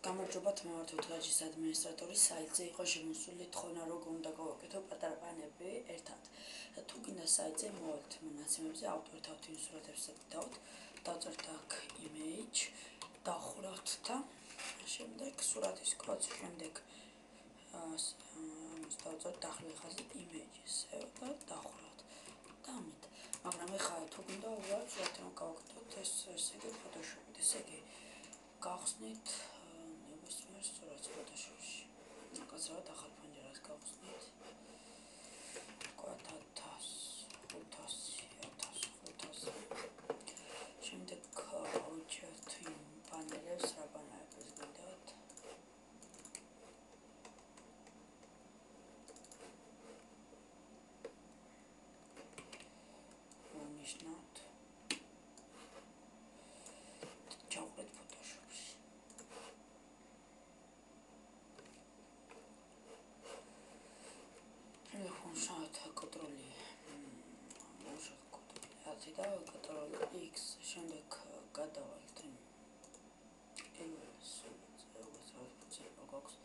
გამარჯობათ, მე ვარ თუთგაჯის ადმინისტრატორი. საიტზე იყო შემოსული თხოვნა, როგორ უნდა გავაკეთო პატარა პანები ერთად. თუ გინდა საიტზე მოვალთ მონაცემებზე, ავტორთავთ იმ სურათებს დაგდავთ, დავწერთ აქ image, დავხურავთ და შემდეგ სურათის კოდს, შემდეგ დავწერთ დახრილ ხაზი images და დავხურავთ. და ამით. მაგრამ ეხლა თუ გინდა უბრალოდ სურათი რომ გავაკეთოთ, ესე იგი ფოტოშოპით, ესე იგი გავხსნით ნებისმიერ სურათს ფოტოშოპში. კაცრავად ახალ პანჯერას გავხსნით. ვთქვათ 1500. შემდეგ ვუჩერთ იმ პანელებს, რა პანელებს გინდათ. ვუნიშნავთ. ჩავყრით ფოტოშოპში. telefonშავთ კონტროლი და კონტროლი X, შემდეგ გადავალთ ეს გვაქვს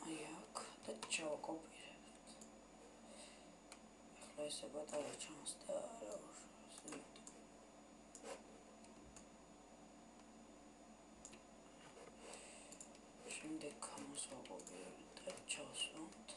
აი აქ და ჩავკოპირებთ. ახლა ესე პატარა ჩანს და შემდეგ ამას ვაკოპირებთ და ჩავსვამთ.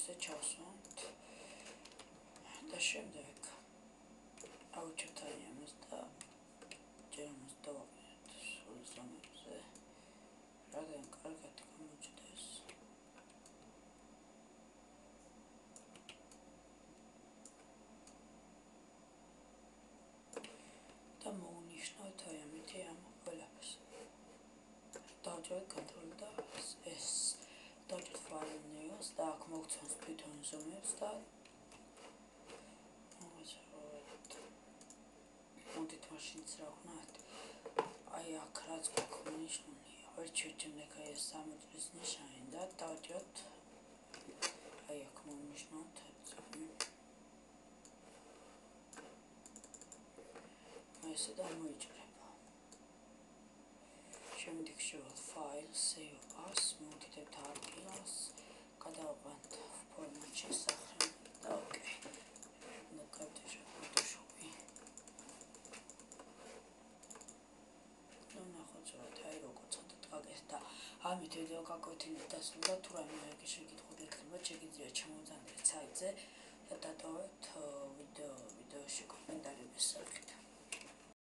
ესე ჩავსვამთ და შემდეგ ავუჩერთ ამას და ჯერ ამას დავაყენებთ სულ ზომებზე, რადგან კარგად გამოჩნდეს. და მოვუნიშნავთ ამით ამ ყველაფერს. დავჭერთ კონტროლ და S. დავჭერთ file names და აქ მოგცემს თვითონ ზომებს და მოდით მაშინაც რა ვქნათ. აი აქ რაც გვაქვს მინიშნული, ვერჩევთ შემდეგ აი ეს სამოწლის ნიშანი და დავჭერთ აი აქ მოვნიშნავთ ესე და მოიჭრება. შემდეგ შევად file, save as, მოვდიდეთ ადგილას, გადავაყენთ ფორმატში სახელი და ოკეი. და გავდეშოთ ფოტოშოპი. ნახოთ აი როგორ ცოტა გაკეთეთ და ამით ვიდეო გაკვეთილი დასრულდა. თუ რაიმე შეგიძლიათ გექნება, შეგიძლიათ ჩამოვიდნენ საიტზე და დატოვეთ ვიდეოში კომენტარების სახით.